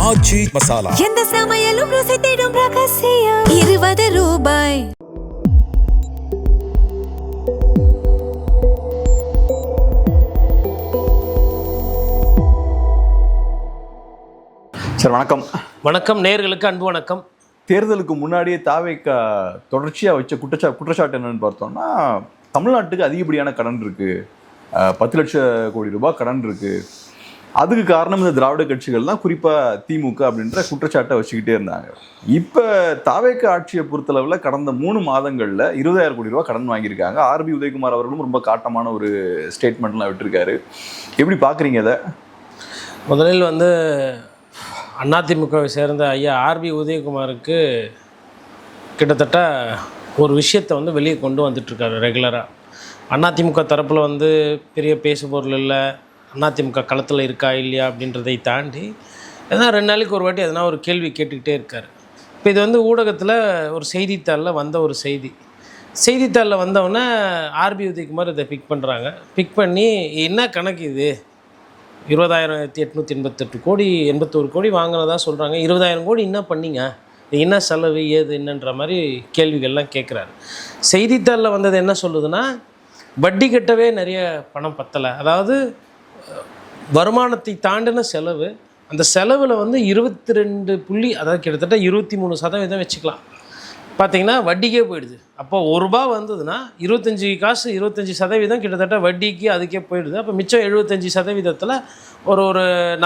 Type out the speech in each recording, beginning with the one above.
ஆச்சி மசாலா. எந்த சமையலும் ருசி தேடும் ரகசியம். 20 ரூபாய். சார் வணக்கம். வணக்கம், நேயர்களுக்கு அன்பு வணக்கம். தேர்தலுக்கு முன்னாடியே தாவேக தொடர்ச்சியாக வச்ச குற்றச்சாட்டு என்னன்னு பார்த்தோம்னா, தமிழ்நாட்டுக்கு அதிகப்படியான கடன் இருக்கு, 10 லட்சம் கோடி ரூபாய் கடன் இருக்கு. அதுக்கு காரணம் இந்த திராவிட கட்சிகள் தான், குறிப்பாக திமுக அப்படின்ற குற்றச்சாட்டை வச்சுக்கிட்டே இருந்தாங்க. இப்போ தாவேக ஆட்சியை பொறுத்தளவில் கடந்த 3 மாதங்களில் 20,000 கோடி ரூபாய் கடன் வாங்கியிருக்காங்க. ஆர்பி உதயகுமார் அவர்களும் ரொம்ப காட்டமான ஒரு ஸ்டேட்மெண்ட்லாம் விட்டுருக்காரு. எப்படி பார்க்குறீங்க இதை? முதலில் அதிமுகவை சேர்ந்த ஐயா ஆர்பி உதயகுமாருக்கு கிட்டத்தட்ட ஒரு விஷயத்தை வெளியே கொண்டு வந்துட்டுருக்காரு ரெகுலராக. அதிமுக தரப்பில் பெரிய பேசுபொருள் இல்லை, அதிமுக களத்தில் இருக்கா இல்லையா அப்படின்றதை தாண்டி எதனா 2 நாளைக்கு ஒரு வாட்டி எதனா ஒரு கேள்வி கேட்டுக்கிட்டே இருக்கார். இப்போ இது ஊடகத்தில் ஒரு செய்தித்தாளில் வந்த ஒரு செய்தித்தாளில் வந்தவுடனே ஆர்பி உதயகுமார் இதை பிக் பண்ணுறாங்க. பிக் பண்ணி என்ன கணக்கு இது, 20,888 கோடி 81 கோடி வாங்கினதா சொல்கிறாங்க, 20,000 கோடி என்ன பண்ணிங்க, என்ன செலவு ஏது என்னன்ற மாதிரி கேள்விகள்லாம் கேட்குறாரு. செய்தித்தாளில் வந்தது என்ன சொல்லுதுன்னா, வட்டி கட்டவே நிறைய பணம் பத்தலை, அதாவது வருமானத்தை தாண்டின செலவு, அந்த செலவில் 22 அதாவது கிட்டத்தட்ட 23% வச்சுக்கலாம், பார்த்திங்கன்னா வட்டிக்கே போயிடுது. அப்போ ₹1 வந்ததுன்னா 25% கிட்டத்தட்ட வட்டிக்கு அதுக்கே போயிடுது. அப்போ மிச்சம் 75%த்தில் ஒரு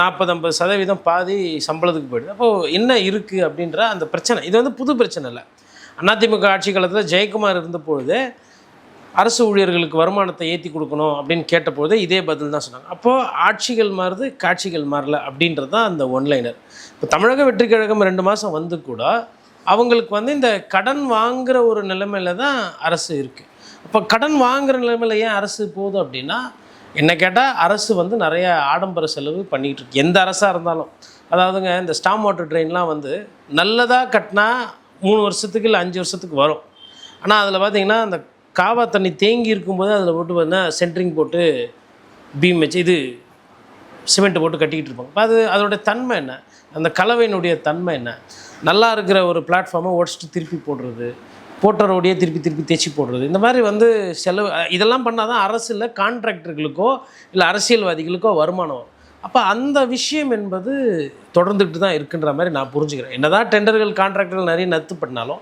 40-50% பாதி சம்பளத்துக்கு போயிடுது. அப்போது என்ன இருக்குது அப்படின்ற அந்த பிரச்சனை, இது புது பிரச்சனை இல்லை. அதிமுக ஆட்சி காலத்தில் ஜெயக்குமார் இருந்த பொழுது அரசு ஊழியர்களுக்கு வருமானத்தை ஏற்றி கொடுக்கணும் அப்படின்னு கேட்டபோது இதே பதில் தான் சொன்னாங்க. அப்போது ஆட்சிகள் மாறுது, காட்சிகள் மாறல அப்படின்றது தான் அந்த ஒன்லைனர். இப்போ தமிழக வெற்றி கழகம் 2 மாதம் கூட அவங்களுக்கு இந்த கடன் வாங்குகிற ஒரு நிலைமையில் தான் அரசு இருக்குது. அப்போ கடன் வாங்குகிற நிலைமையில் ஏன் அரசு போகுது அப்படின்னா, என்ன கேட்டால் அரசு நிறைய ஆடம்பர செலவு பண்ணிகிட்டு இருக்கு, எந்த அரசாக இருந்தாலும். அதாவதுங்க, இந்த ஸ்டாம் வாட்டர் ட்ரெயின்லாம் நல்லதாக கட்டினா 3 வருஷத்துக்கு இல்லை 5 வருஷத்துக்கு வரும். ஆனால் அதில் பார்த்திங்கன்னா அந்த காவா தண்ணி தேங்கி இருக்கும்போது அதில் போட்டு பார்த்தீங்கன்னா சென்ட்ரிங் போட்டு பீம் வச்சு சிமெண்ட்டு போட்டு கட்டிக்கிட்டு இருப்பாங்க. இப்போ அதோடைய தன்மை என்ன, அந்த கலவையினுடைய தன்மை என்ன, நல்லா இருக்கிற ஒரு பிளாட்ஃபார்மை உடச்சிட்டு திருப்பி போடுறது, போட்ட ரோடையே திருப்பி தேய்ச்சி போடுறது, இந்த மாதிரி செலவு இதெல்லாம் பண்ணால் தான் அரசு இல்லை கான்ட்ராக்டர்களுக்கோ இல்லை அரசியல்வாதிகளுக்கோ வருமானம் வரும். அப்போ அந்த விஷயம் என்பது தொடர்ந்துக்கிட்டு தான் இருக்குன்ற மாதிரி நான் புரிஞ்சுக்கிறேன். என்னதான் டெண்டர்கள் கான்ட்ராக்டர்கள் நிறைய நத்து பண்ணாலும்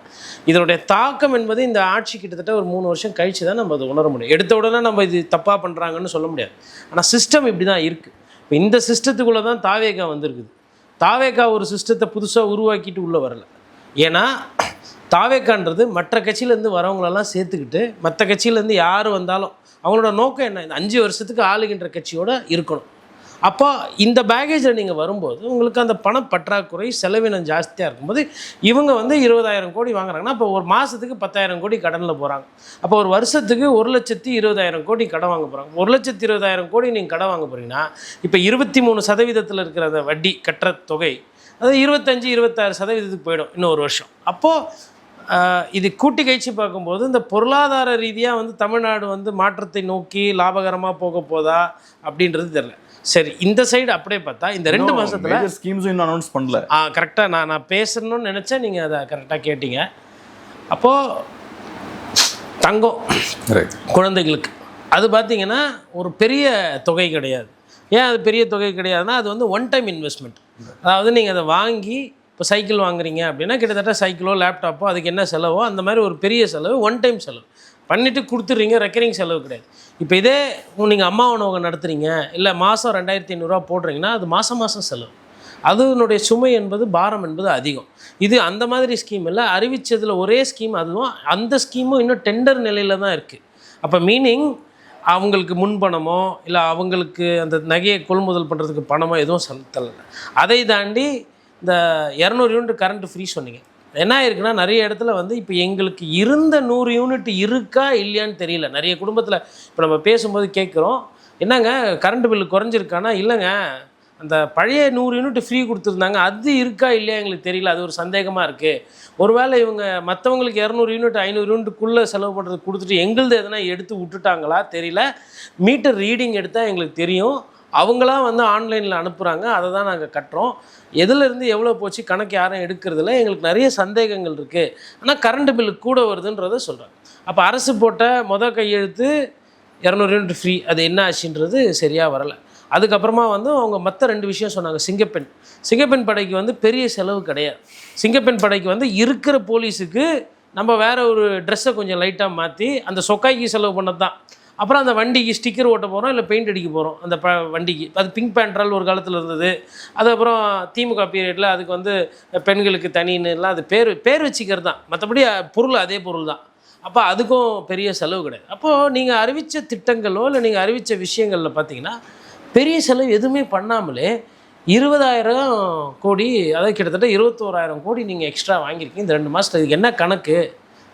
இதனுடைய தாக்கம் என்பது இந்த ஆட்சி கிட்டத்தட்ட ஒரு 3 வருஷம் கழித்து தான் நம்ம அதை உணர முடியும். எடுத்த உடனே நம்ம இது தப்பாக பண்ணுறாங்கன்னு சொல்ல முடியாது. ஆனால் சிஸ்டம் இப்படி தான் இருக்குது. இப்போ இந்த சிஸ்டத்துக்குள்ளே தான் தாவேகா வந்திருக்குது. தாவேகா ஒரு சிஸ்டத்தை புதுசாக உருவாக்கிட்டு உள்ளே வரலை. ஏன்னா தாவேகான்றது மற்ற கட்சியிலேருந்து வரவங்களெல்லாம் சேர்த்துக்கிட்டு மற்ற கட்சியிலேருந்து யார் வந்தாலும் அவங்களோட நோக்கம் என்ன, இந்த 5 வருஷத்துக்கு ஆளுகின்ற கட்சியோடு இருக்கணும். அப்போ இந்த பேகேஜில் நீங்கள் வரும்போது உங்களுக்கு அந்த பணப்பற்றாக்குறை செலவினம் ஜாஸ்தியாக இருக்கும்போது இவங்க 20,000 கோடி வாங்குறாங்கன்னா அப்போ ஒரு மாதத்துக்கு 10,000 கோடி கடனில் போகிறாங்க. அப்போ ஒரு வருஷத்துக்கு 1,20,000 கோடி கடன் வாங்க போகிறாங்க. 1,20,000 கோடி நீங்கள் கடன் வாங்க போகிறீங்கன்னா இப்போ 23% இருக்கிற அந்த வட்டி கட்டுற தொகை அது 25-26% போயிடும் இன்னும் ஒரு வருஷம். அப்போது இது கூட்டி கழிச்சு பார்க்கும்போது இந்த பொருளாதார ரீதியாக தமிழ்நாடு மாற்றத்தை நோக்கி லாபகரமாக போக போதா அப்படின்றது தெரியல. சரி, இந்த சைடு அப்படியே பார்த்தா இந்த 2 மாதத்தில் ஸ்கீம்ஸும் இன்னும் அனௌன்ஸ் பண்ணல. கரெக்டாக நான் பேசணும்னு நினச்சேன், நீங்கள் அதை கரெக்டாக கேட்டீங்க. அப்போது தங்கம் குழந்தைகளுக்கு அது பார்த்திங்கன்னா ஒரு பெரிய தொகை கிடையாது. ஏன் அது பெரிய தொகை கிடையாதுன்னா, அது ஒன் டைம் இன்வெஸ்ட்மெண்ட். அதாவது நீங்கள் அதை வாங்கி இப்போ சைக்கிள் வாங்குறீங்க அப்படின்னா கிட்டத்தட்ட சைக்கிளோ லேப்டாப்போ அதுக்கு என்ன செலவோ அந்த மாதிரி ஒரு பெரிய செலவு, ஒன் டைம் செலவு பண்ணிவிட்டு கொடுத்துட்றீங்க, ரெக்கரிங் செலவு கிடையாது. இப்போ இதே நீங்கள் அம்மா உணவகம் நடத்துகிறீங்க இல்லை மாதம் 2,500 போடுறீங்கன்னா அது மாதம் செலவு, அதனுடைய சுமை என்பது பாரம் என்பது அதிகம். இது அந்த மாதிரி ஸ்கீம் இல்லை, அறிவித்ததில் ஒரே ஸ்கீம், அதுவும் அந்த ஸ்கீமும் இன்னும் டெண்டர் நிலையில் தான் இருக்குது. அப்போ மீனிங் அவங்களுக்கு முன்பணமோ இல்லை அவங்களுக்கு அந்த நகையை கொள்முதல் பண்ணுறதுக்கு பணமோ எதுவும் செலுத்தலை. அதை தாண்டி இந்த 200 யூனிட் கரண்ட் ஃப்ரீ சொன்னீங்க. என்ன ஆயிருக்குன்னா நிறைய இடத்துல இப்போ எங்களுக்கு இருந்த 100 யூனிட் இருக்கா இல்லையான்னு தெரியல. நிறைய குடும்பத்தில் இப்போ நம்ம பேசும்போது கேட்குறோம், என்னங்க கரண்ட் பில்லு குறைஞ்சிருக்கானா, இல்லைங்க அந்த பழைய 100 யூனிட் ஃப்ரீ கொடுத்துருந்தாங்க அது இருக்கா இல்லையா எங்களுக்கு தெரியல, அது ஒரு சந்தேகமாக இருக்குது. ஒருவேளை இவங்க மற்றவங்களுக்கு 200 யூனிட் 500 யூனிட்டுக்குள்ளே செலவு பண்ணுறது கொடுத்துட்டு எங்களுது எதனா எடுத்து விட்டுட்டாங்களா தெரியல. மீட்டர் ரீடிங் எடுத்தால் எங்களுக்கு தெரியும், அவங்களாம் வந்து ஆன்லைனில் அனுப்புகிறாங்க, அதை தான் நாங்கள் கட்டுறோம். எதுலேருந்து எவ்வளோ போச்சு கணக்கு யாரும் எடுக்கிறதில்ல, எங்களுக்கு நிறைய சந்தேகங்கள் இருக்குது, ஆனால் கரண்ட் பில்லு கூட வருதுன்றதை சொல்கிறாங்க. அப்போ அரசு போட்ட கையெழுத்து 200 யூனிட் ஃப்ரீ, அது என்ன ஆச்சுன்றது சரியாக வரலை. அதுக்கப்புறமா வந்து அவங்க மற்ற 2 விஷயம் சொன்னாங்க. சிங்கப்பெண் படைக்கு வந்து பெரிய செலவு கிடையாது. சிங்கப்பெண் படைக்கு வந்து இருக்கிற போலீஸுக்கு நம்ம வேறு ஒரு ட்ரெஸ்ஸை கொஞ்சம் லைட்டாக மாற்றி அந்த சொக்காய்க்கு செலவு பண்ணது தான். அப்புறம் அந்த வண்டிக்கு ஸ்டிக்கர் ஓட்ட போகிறோம், இல்லை பெயிண்ட் அடிக்க போகிறோம் அந்த வண்டிக்கு. அது பிங்க் பேண்ட்ரால் ஒரு காலத்தில் இருந்தது. அதுக்கப்புறம் திமுக பீரியடில் அதுக்கு வந்து பெண்களுக்கு தனின்னுலாம் அது பேர் வச்சுக்கிறது தான், மற்றபடி பொருள் அதே பொருள் தான். அப்போ அதுக்கும் பெரிய செலவு கிடையாது. அப்போது நீங்கள் அறிவித்த திட்டங்களோ இல்லை நீங்கள் அறிவித்த விஷயங்களில் பார்த்தீங்கன்னா பெரிய செலவு எதுவுமே பண்ணாமலே 20,000 கோடி, அதாவது கிட்டத்தட்ட 21,000 கோடி நீங்கள் எக்ஸ்ட்ரா வாங்கியிருக்கீங்க இந்த 2 மாதத்தில். இதுக்கு என்ன கணக்கு,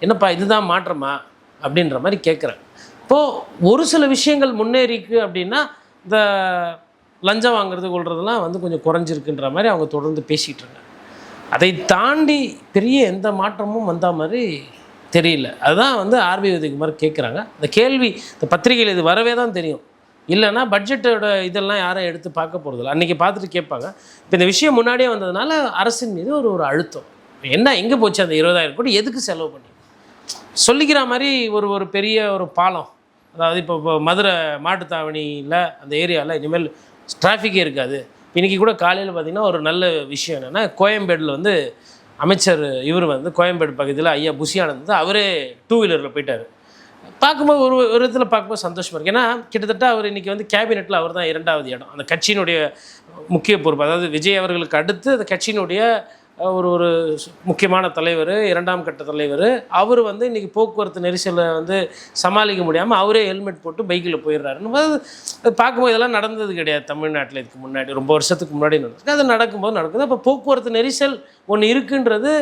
என்னப்பா இதுதான் மாற்றமா அப்படின்ற மாதிரி கேட்குறேன். இப்போது ஒரு சில விஷயங்கள் முன்னேறிக்கு அப்படின்னா இந்த லஞ்சம் வாங்குறது கொள்றதுலாம் வந்து கொஞ்சம் குறைஞ்சிருக்குன்ற மாதிரி அவங்க தொடர்ந்து பேசிகிட்டு இருக்காங்க. அதை தாண்டி பெரிய எந்த மாற்றமும் வந்த மாதிரி தெரியல. அதுதான் வந்து ஆர்பி உதயகுமார் கேட்குறாங்க. இந்த கேள்வி இந்த பத்திரிகையில் இது வரவே தான் தெரியும், இல்லைன்னா பட்ஜெட்டோட இதெல்லாம் யாரும் எடுத்து பார்க்க போகிறதில்ல. அன்றைக்கி பார்த்துட்டு கேட்பாங்க. இப்போ இந்த விஷயம் முன்னாடியே வந்ததுனால அரசின் மீது ஒரு அழுத்தம். என்ன எங்கே போச்சு அந்த 20,000 கோடி, எதுக்கு செலவு பண்ணி சொல்லிக்கிற மாதிரி ஒரு பெரிய ஒரு பாலம், அதாவது இப்போ மதுரை மாட்டுத்தாவணியில் அந்த ஏரியாவில் இனிமேல் டிராஃபிக்கே இருக்காது. இன்றைக்கி கூட காலையில் பார்த்திங்கன்னா ஒரு நல்ல விஷயம் என்னென்னா, கோயம்பேடில் வந்து அமைச்சர் இவர் வந்து கோயம்பேடு பகுதியில் ஐயா புஷியானந்த் அவரே 2 வீலரில் போயிட்டார். பார்க்கும்போது ஒரு விதத்தில் பார்க்கும்போது சந்தோஷமாக இருக்குது. ஏன்னா கிட்டத்தட்ட அவர் இன்றைக்கி வந்து கேபினெட்டில் அவர் தான் 2வது இடம், அந்த கட்சியினுடைய முக்கிய பொறுப்பு. அதாவது விஜய் அவர்களுக்கு அடுத்து அந்த கட்சியினுடைய ஒரு முக்கியமான தலைவர், 2ஆம் கட்ட தலைவர். அவர் வந்து இன்றைக்கி போக்குவரத்து நெரிசலை வந்து சமாளிக்க முடியாமல் அவரே ஹெல்மெட் போட்டு பைக்கில் போயிடுறாருன்னு அது பார்க்கும்போது இதெல்லாம் நடந்தது கிடையாது தமிழ்நாட்டில். இதுக்கு முன்னாடி ரொம்ப வருஷத்துக்கு முன்னாடி நடந்துருக்கு. அது நடக்குது. அப்போ போக்குவரத்து நெரிசல் ஒன்று இருக்குன்றது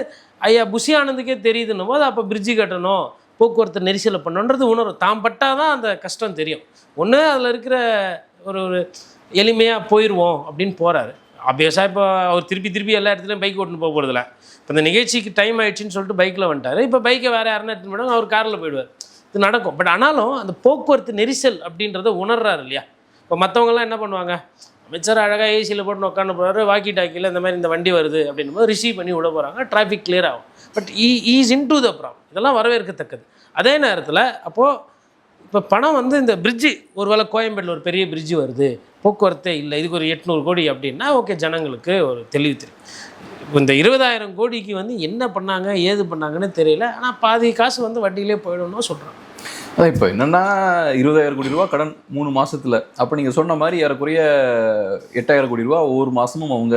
ஐயா புஷி ஆனந்துக்கே தெரியுதுன்னும் போது அப்போ பிரிட்ஜு கட்டணும், போக்குவரத்து நெரிசலை பண்ணணுன்றது உணர்வு தாம் பட்டால் தான் அந்த கஷ்டம் தெரியும். ஒன்று அதில் இருக்கிற ஒரு எளிமையாக போயிடுவோம் அப்படின்னு போகிறாரு. ஆப்வியஸாக இப்போ அவர் திருப்பி எல்லா இடத்துலையும் பைக் ஓட்டுன்னு போக போகிறதில்ல. இப்போ இந்த நிகழ்ச்சிக்கு டைம் ஆகிடுச்சின்னு சொல்லிட்டு பைக்கில் வந்துட்டார். இப்போ பைக்கை வேறு யாருன்னா எடுத்துன்னு போயிடுவாங்க, அவர் காரில் போயிடுவார். இது நடக்கும். பட் ஆனாலும் அந்த போக்குவரத்து நெரிசல் அப்படின்றத உணர்றாரு இல்லையா. இப்போ மற்றவங்கலாம் என்ன பண்ணுவாங்க, அமைச்சர் அழகாக ஏசியில் போட்டு உட்காந்து போகிறாரு, வாக்கி டாக்கியில் இந்த மாதிரி இந்த வண்டி வருது அப்படின்னும் போது ரிசீவ் பண்ணி விட போகிறாங்க, டிராஃபிக் கிளியர் ஆகும். But is in to the problem. இதெல்லாம் வரவேற்கத்தக்கது. அதே நேரத்தில் அப்போது இப்போ பணம் வந்து இந்த பிரிட்ஜு, ஒருவேளை கோயம்பேட்டில் ஒரு பெரிய பிரிட்ஜு வருது, போக்குவரத்தே இல்லை, இதுக்கு ஒரு 800 கோடி அப்படின்னா ஓகே, ஜனங்களுக்கு ஒரு தெளிவு தெரியும். இந்த 20,000 கோடிக்கு வந்து என்ன பண்ணாங்க ஏது பண்ணாங்கன்னு தெரியல. ஆனால் பாதி காசு வந்து வட்டியிலே போயிடணும்னு சொல்கிறாங்க. அதான் இப்போ என்னென்னா 20,000 கோடி ரூபா கடன் 3 மாதத்தில். அப்போ நீங்கள் சொன்ன மாதிரி ஏறக்குறைய 8,000 கோடி ரூபா ஒவ்வொரு மாதமும் அவங்க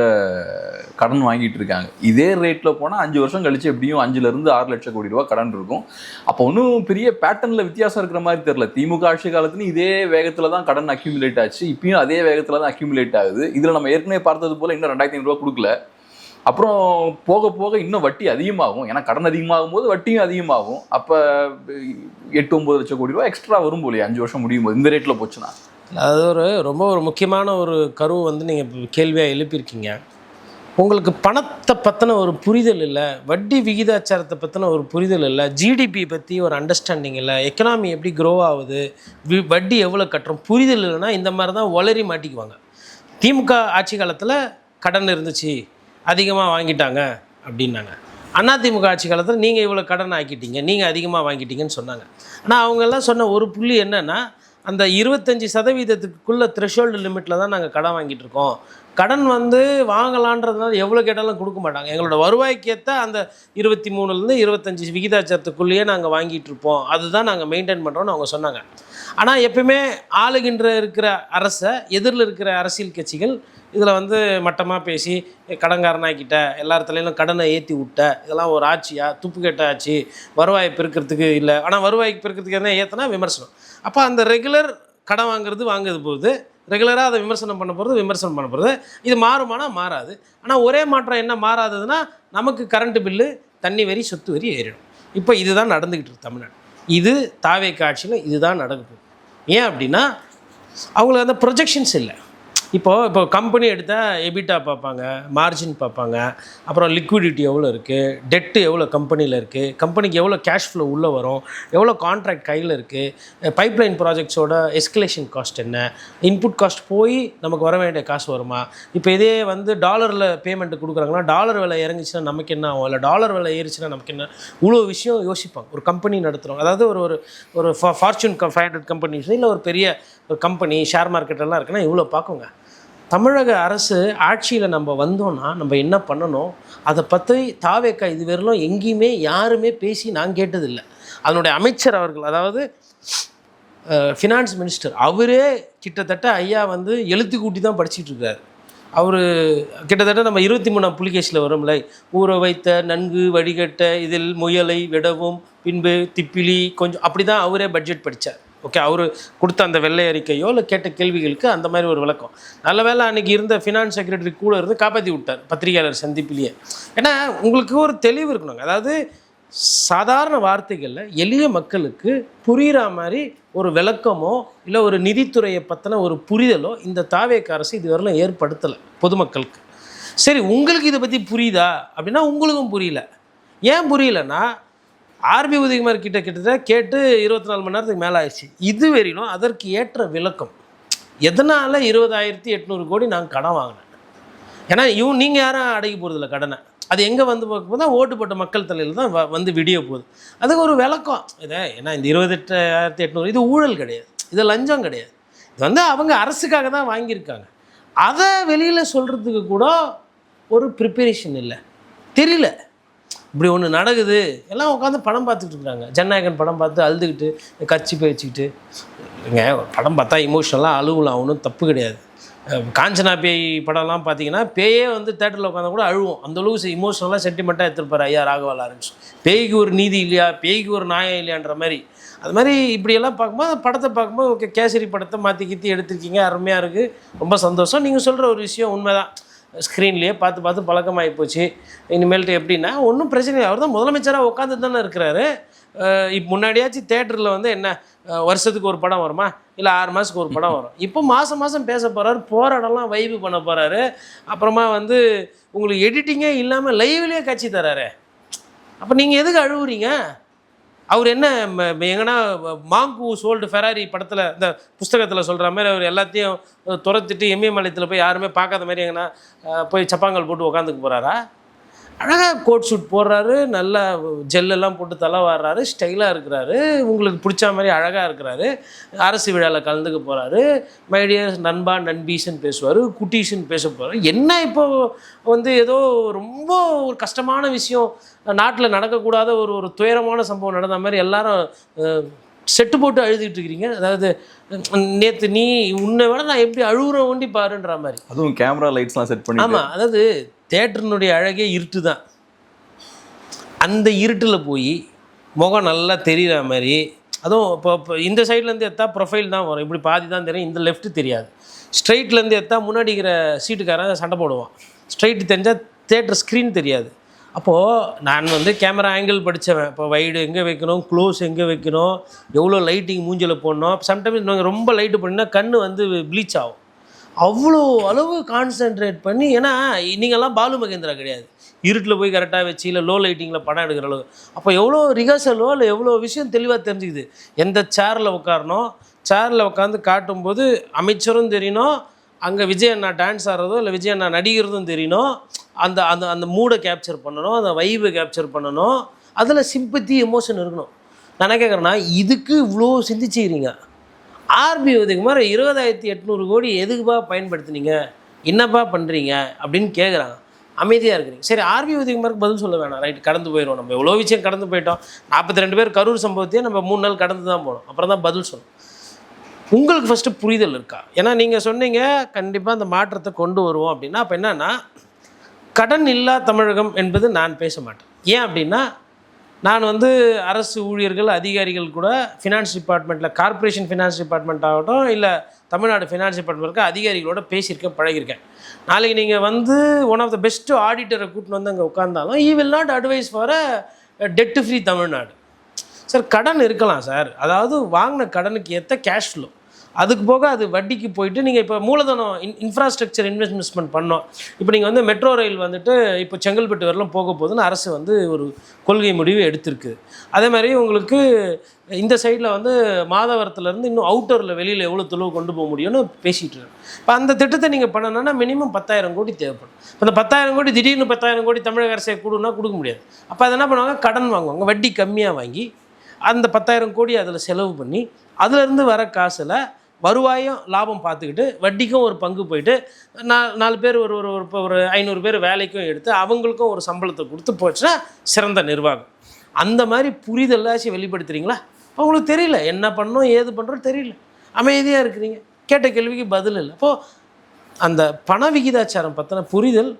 கடன் வாங்கிட்டு இருக்காங்க. இதே ரேட்டில் போனால் 5 வருஷம் கழிச்சு எப்படியும் 5-6 லட்சம் கோடி ரூபா கடன் இருக்கும். அப்போ ஒன்றும் பெரிய பேட்டர்னில் வித்தியாசம் இருக்கிற மாதிரி தெரியல. திமுக ஆட்சி காலத்துலையும் இதே வேகத்தில் தான் கடன் அக்யூமுலேட் ஆச்சு, இப்பயும் அதே வேகத்தில் தான் அக்யூமுலேட் ஆகுது. இதில் நம்ம ஏற்கனவே பார்த்தது போல் இன்னும் 2,500 ரூபா கொடுக்கல. அப்புறம் போக போக இன்னும் வட்டி அதிகமாகும். ஏன்னா கடன் அதிகமாகும் போது வட்டியும் அதிகமாகும். அப்போ 8-9 லட்சம் கோடி ரூபா எக்ஸ்ட்ரா வரும் போலையே 5 வருஷம் முடியும் போது இந்த ரேட்டில் போச்சுன்னா. அது ரொம்ப முக்கியமான ஒரு கருவு வந்து நீங்கள் கேள்வியாக எழுப்பியிருக்கீங்க. உங்களுக்கு பணத்தை பற்றின ஒரு புரிதல் இல்லை, வட்டி விகிதாச்சாரத்தை பற்றின ஒரு புரிதல் இல்லை, ஜிடிபி பற்றி ஒரு அண்டர்ஸ்டாண்டிங் இல்லை, எக்கனாமி எப்படி க்ரோ ஆகுது, வட்டி எவ்வளோ கட்டுறோம் புரிதல் இல்லைன்னா இந்த மாதிரி தான் ஒளரி மாட்டிக்குவாங்க. திமுக ஆட்சி காலத்தில் கடன் இருந்துச்சு, அதிகமாக வாங்கிட்டாங்க அப்படின்னாங்க. அதிமுக ஆட்சி காலத்தில் நீங்கள் இவ்வளோ கடன் ஆக்கிட்டீங்க, நீங்கள் அதிகமாக வாங்கிட்டீங்கன்னு சொன்னாங்க. ஆனால் அவங்கெல்லாம் சொன்ன ஒரு புள்ளி என்னென்னா, அந்த 25% த்ரெஷோல்டு லிமிட்டில் தான் நாங்கள் கடன் வாங்கிட்டு இருக்கோம். கடன் வந்து வாங்கலான்றதுனால எவ்வளோ கேட்டாலும் கொடுக்க மாட்டாங்க. எங்களோட வருவாய்க்கேற்ற அந்த 23லேருந்து 25 விகிதாச்சாரத்துக்குள்ளேயே நாங்கள் வாங்கிட்டு இருப்போம், அதுதான் நாங்கள் மெயின்டைன் பண்ணுறோன்னு அவங்க சொன்னாங்க. ஆனால் எப்பயுமே இருக்கிற அரசை எதிரில் இருக்கிற அரசியல் கட்சிகள் இதில் வந்து மட்டமாக பேசி கடன்காரனாக்கிட்ட எல்லாத்துலேயும் கடனை ஏற்றி விட்ட, இதெல்லாம் ஒரு ஆட்சியா, துப்பு கெட்ட ஆட்சி, வருவாயை பெருக்கிறதுக்கு இல்லை. ஆனால் வருவாய்க்கு பெருக்கிறதுக்கு என்ன ஏற்றினா விமர்சனம். அப்போ அந்த ரெகுலர் கடன் வாங்குறது போகுது, ரெகுலராக அதை விமர்சனம் பண்ண போகிறது. இது மாறுமானா மாறாது. ஆனால் ஒரே மாற்றம் என்ன மாறாததுன்னா, நமக்கு கரண்ட்டு பில்லு, தண்ணி வரி, சொத்து வரி ஏறிடும். இப்போ இதுதான் நடந்துக்கிட்டு இருக்கு தமிழ்நாடு. இது தாவேக ஆட்சியில் இதுதான் நடக்குது. ஏன் அப்படின்னா அவங்களுக்கு அந்த ப்ரொஜெக்ஷன்ஸ் இல்லை. இப்போ கம்பெனி எடுத்தால் எபிட்டா பார்ப்பாங்க, மார்ஜின் பார்ப்பாங்க, அப்புறம் லிக்விடிட்டி எவ்வளோ இருக்குது, டெட்டு எவ்வளோ கம்பெனியில் இருக்குது, கம்பெனிக்கு எவ்வளோ கேஷ் ஃப்ளோ உள்ளே வரும், எவ்வளோ கான்ட்ராக்ட் கையில் இருக்குது, பைப்லைன் ப்ராஜெக்ட்ஸோட எஸ்கலேஷன் காஸ்ட் என்ன, இன்புட் காஸ்ட் போய் நமக்கு வர வேண்டிய காசு வருமா. இப்போ இதே வந்து டாலரில் பேமெண்ட்டு கொடுக்குறாங்கன்னா டாலர் விலை இறங்குச்சுன்னா நமக்கு என்ன ஆகும், இல்லை டாலர் விலை ஏறிச்சுன்னா நமக்கு என்ன, இவ்வளோ விஷயம் யோசிப்பாங்க ஒரு கம்பெனி நடத்துகிறோம். அதாவது ஒரு ஃபார்ச்சூன் 500 கம்பெனிஸ் இல்லை ஒரு பெரிய ஒரு கம்பெனி ஷேர் மார்க்கெட்டெல்லாம் இருக்குன்னா இவ்வளோ பார்க்குங்க. தமிழக அரசு ஆட்சியில் நம்ம வந்தோன்னா நம்ம என்ன பண்ணணும், அதை பற்றி தாவேக்கா இது வரலும் எங்கேயுமே யாருமே பேசி நான் கேட்டதில்லை. அதனுடைய அமைச்சர் அவர்கள், அதாவது ஃபினான்ஸ் மினிஸ்டர், அவரே கிட்டத்தட்ட ஐயா வந்து எழுத்து கூட்டி தான் படிச்சுட்டு இருக்காரு. அவர் கிட்டத்தட்ட நம்ம 23ஆம் புலிகேசியில் வரும்ல, ஊற வைத்த நன்கு வடிகட்ட இதில் முயலை விடவும் பின்பு திப்பிலி கொஞ்சம், அப்படி தான் அவரே பட்ஜெட் படித்தார். ஓகே, அவர் கொடுத்த அந்த வெள்ளை அறிக்கையோ இல்லை கேட்ட கேள்விகளுக்கு அந்த மாதிரி ஒரு விளக்கம். நல்ல வேளை அன்றைக்கி இருந்த ஃபினான்ஸ் செக்ரட்டரி கூட இருந்து காப்பாற்றி விட்டார் பத்திரிகையாளர் சந்திப்பிலேயே. ஏன்னா உங்களுக்கு ஒரு தெளிவு இருக்கணுங்க. அதாவது சாதாரண வார்த்தைகளில் எளிய மக்களுக்கு புரிகிற மாதிரி ஒரு விளக்கமோ இல்லை ஒரு நிதித்துறையை பற்றின ஒரு புரிதலோ இந்த தாவேக்கா அரசு இதுவரையிலும் ஏற்படுத்தலை பொதுமக்களுக்கு. சரி, உங்களுக்கு இதை பற்றி புரியுதா அப்படின்னா உங்களுக்கும் புரியல. ஏன் புரியலன்னா ஆர்பி உதயகுமார் கிட்டத்தட்ட கேட்டு 24 மணி நேரத்துக்கு மேலே ஆயிடுச்சு. இது வரையிலும் அதற்கு ஏற்ற விளக்கம் எதனால் 20,800 கோடி நாங்கள் கடன் வாங்கினேன். ஏன்னா நீங்கள் யாரும் அடங்கி போகிறதில்ல கடனை. அது எங்கே வந்து பார்க்கும்போது தான் ஓட்டு போட்ட மக்கள் தலையில் தான் வந்து விடிய போகுது. அதுக்கு ஒரு விளக்கம் இதை. ஏன்னா இந்த 28,800 இது ஊழல் கிடையாது, இது லஞ்சம் கிடையாது, இது வந்து அவங்க அரசுக்காக தான் வாங்கியிருக்காங்க. அதை வெளியில் சொல்கிறதுக்கு கூட ஒரு ப்ரிப்பரேஷன் இல்லை, தெரியல. இப்படி ஒன்று நடக்குது, எல்லாம் உட்காந்து படம் பார்த்துட்டு இருக்கிறாங்க. ஜனநாயகன் படம் பார்த்து அழுதுகிட்டு கட்சி பேச்சுக்கிட்டு படம் பார்த்தா இமோஷனலாக அழுவலாம், ஒன்றும் தப்பு கிடையாது. காஞ்சனா பேய் படம்லாம் பார்த்தீங்கன்னா பேயே வந்து தேட்டரில் உட்காந்து கூட அழுவோம். அந்தளவுக்கு இமோஷனலாக சென்டிமெண்ட்டாக எடுத்துருப்பார் ஐயா ராகவா லாரன்ஸ். பேய்க்கு ஒரு நீதி இல்லையா, பேய்க்கு ஒரு நியாயம் இல்லையான்ற மாதிரி. அது மாதிரி இப்படியெல்லாம் பார்க்கும்போது படத்தை பார்க்கும்போது ஓகே, கேசரி படத்தை மாற்றி கீற்றி எடுத்திருக்கீங்க, அருமையாக இருக்குது, ரொம்ப சந்தோஷம். நீங்கள் சொல்கிற ஒரு விஷயம் உண்மைதான், ஸ்க்ரீன்லேயே பார்த்து பார்த்து பழக்கமாகி போச்சு. இனிமேல்ட்டு எப்படின்னா ஒன்றும் பிரச்சனை இல்லை. அவர் தான் முதலமைச்சராக உட்காந்து தானே இருக்கிறாரு. இப்போ முன்னாடியாச்சும் தேட்டரில் வந்து என்ன வருஷத்துக்கு ஒரு படம் வருமா, இல்லை 6 மாதத்துக்கு ஒரு படம் வரும். இப்போ மாதம் மாதம் பேச போகிறாரு, போகிற இடம்லாம் வைப்பு பண்ண போகிறாரு. அப்புறமா வந்து உங்களுக்கு எடிட்டிங்கே இல்லாமல் லைவ்லேயே காட்சி தராரு. அப்போ நீங்கள் எதுக்கு அழுவுறீங்க? அவர் என்ன எங்கன்னா மாங்கு சோல்டு ஃபெராரி படத்தில் இந்த புஸ்தகத்தில் சொல்கிற மாதிரி அவர் எல்லாத்தையும் துரத்திட்டு எம்ஏமலையத்தில் போய் யாருமே பார்க்காத மாதிரி எங்கன்னா போய் சப்பாங்கல் போட்டு உக்காந்துக்கு போகிறாரா? அழகாக கோட் ஷூட் போடுறாரு, நல்லா ஜெல்லெல்லாம் போட்டு தலை வாடுறாரு, ஸ்டைலாக இருக்கிறாரு, உங்களுக்கு பிடிச்ச மாதிரி அழகாக இருக்கிறாரு. அரசு விழாவில் கலந்துக்க போகிறாரு, மைடியர் நண்பா நண்பீஸ்ன்னு பேசுவார், குட்டீஸ்ன்னு பேச போகிறார். என்ன இப்போ வந்து ஏதோ ரொம்ப ஒரு கஷ்டமான விஷயம் நாட்டில் நடக்கக்கூடாத ஒரு துயரமான சம்பவம் நடந்த மாதிரி எல்லாரும் செட்டு போட்டு அழுதுகிட்டு இருக்கிறீங்க. அதாவது நேற்று நீ உன்னை விட நான் எப்படி அழுகுறேன் ஒண்டி பாருன்ற மாதிரி. அதுவும் கேமரா லைட்ஸ்லாம் செட் பண்ணி. ஆமாம், அதாவது தேட்டரினுடைய அழகே இருட்டு தான். அந்த இருட்டில் போய் முகம் நல்லா தெரிகிற மாதிரி, அதுவும் இப்போ இந்த சைட்லேருந்து எடுத்தால் ப்ரொஃபைல் தான் வரும், இப்படி பாதி தான் தெரியும், இந்த லெஃப்ட்டு தெரியாது. ஸ்ட்ரைட்லேருந்து எடுத்தால் முன்னாடி இருக்கிற சீட்டுக்காரன் சண்டை போடுவான், ஸ்ட்ரைட்டு தெரிஞ்சால் தேட்டர் ஸ்க்ரீன் தெரியாது. அப்போது நான் வந்து கேமரா ஆங்கிள் படித்தவன். இப்போ வைடு எங்கே வைக்கணும், க்ளோஸ் எங்கே வைக்கணும், எவ்வளோ லைட்டிங் மூஞ்சில் போடணும். சம்டைம்ஸ் நீங்கள் ரொம்ப லைட்டு பண்ணினா கண் வந்து ப்ளீச் ஆகும். அவ்வளோ அளவு கான்சென்ட்ரேட் பண்ணி, ஏன்னா நீங்கள்லாம் பாலு மகேந்திரா கிடையாது, இருட்டில் போய் கரெக்டாக வச்சு இல்லை லோ லைட்டிங்கில் படம் எடுக்கிற அளவு. அப்போ எவ்வளோ ரிஹர்சலோ இல்லை எவ்வளோ விஷயம் தெளிவாக தெரிஞ்சுக்குது. எந்த சேரில் உட்காரணும், சேரில் உட்காந்து காட்டும்போது அமைச்சரும் தெரியணும், அங்கே விஜய் அண்ணா டான்ஸ் ஆடுறதோ இல்லை விஜய் அண்ணா நடிக்கிறதும் தெரியணும். அந்த அந்த அந்த மூடை கேப்சர் பண்ணணும், அந்த வைபை கேப்சர் பண்ணணும், அதில் சிம்பத்தி எமோஷன் இருக்கணும். நான் என்ன கேட்குறேன்னா, இதுக்கு இவ்வளோ சிந்திச்சுக்கிறீங்க. ஆர்பி உதயகுமார் 20,800 கோடி எதுக்குப்பா பயன்படுத்துனீங்க, என்னப்பா பண்ணுறீங்க அப்படின்னு கேட்குறாங்க. அமைதியாக இருக்கிறீங்க. சரி, ஆர்பி உதயகுமாருக்கு பதில் சொல்ல வேணாம், ரைட், கடந்து போயிடுவோம். நம்ம எவ்வளோ விஷயம் கடந்து போயிட்டோம். 42 பேர் கரூர் சம்பவத்தையே நம்ம 3 நாள் கடந்து தான் போனோம், அப்புறம் தான் பதில் சொல்லணும். உங்களுக்கு ஃபஸ்ட்டு புரிதல் இருக்கா? ஏன்னா நீங்கள் சொன்னீங்க கண்டிப்பாக அந்த மாற்றத்தை கொண்டு வருவோம் அப்படின்னா. அப்போ என்னன்னா, கடன் இல்லா தமிழகம் என்பது நான் பேச மாட்டேன். ஏன் அப்படின்னா, நான் வந்து அரசு ஊழியர்கள் அதிகாரிகள் கூட ஃபினான்ஸ் டிபார்ட்மெண்ட்டில், கார்ப்பரேஷன் ஃபினான்ஸ் டிபார்ட்மெண்ட் ஆகட்டும் இல்லை தமிழ்நாடு ஃபினான்ஸ் டிபார்ட்மெண்ட்டுக்கு அதிகாரிகளோட பேசியிருக்கேன், பழகியிருக்கேன். நாளைக்கு நீங்கள் வந்து ஒன் ஆஃப் த பெஸ்ட்டு ஆடிட்டரை கூட்டின்னு வந்து அங்கே உட்காந்தாலும் he will not advise for a debt free Tamil. Sir, கடன் இருக்கலாம் சார், அதாவது வாங்கின கடனுக்கு ஏற்ற கேஷ் ஃப்ளோ, அதுக்கு போக அது வட்டிக்கு போயிட்டு நீங்கள் இப்போ மூலதனம் இன்ஃப்ராஸ்ட்ரக்சர் இன்வெஸ்ட்மெண்ட் பண்ணோம். இப்போ நீங்கள் வந்து மெட்ரோ ரயில் வந்துட்டு இப்போ செங்கல்பட்டு வரலாம் போக போகுதுன்னு அரசு வந்து ஒரு கொள்கை முடிவு எடுத்திருக்கு. அதே மாதிரி உங்களுக்கு இந்த சைடில் வந்து மாதவரத்துலேருந்து இன்னும் அவுட்டரில் வெளியில் எவ்வளோ தொலைவு கொண்டு போக முடியும்னு பேசிகிட்டு இருக்கோம். இப்போ அந்த திட்டத்தை நீங்கள் பண்ணணும்னா மினிமம் 10,000 கோடி தேவைப்படும். இப்போ அந்த 10,000 கோடி திடீர்னு 10,000 கோடி தமிழக அரசை கொடுக்க முடியாது. அப்போ அதை என்ன பண்ணுவாங்க, கடன் வாங்குவாங்க, வட்டி கம்மியாக வாங்கி அந்த 10,000 கோடி அதில் செலவு பண்ணி அதுலேருந்து வர காசில் வருவாயும் லாபம் பார்த்துக்கிட்டு வட்டிக்கும் ஒரு பங்கு போயிட்டு 4 பேர் ஒரு 500 பேர் வேலைக்கும் எடுத்து அவங்களுக்கும் ஒரு சம்பளத்தை கொடுத்து போச்சுன்னா சிறந்த நிர்வாகம். அந்த மாதிரி புரிதலாச்சும் வெளிப்படுத்துறீங்களா? அவங்களுக்கு தெரியல, என்ன பண்ணணும் ஏது பண்ணுறோம் தெரியல, அமைதியாக இருக்கிறீங்க, கேட்ட கேள்விக்கு பதில் இல்லை. அப்போது அந்த பண விகிதாச்சாரம் பற்றின புரிதல்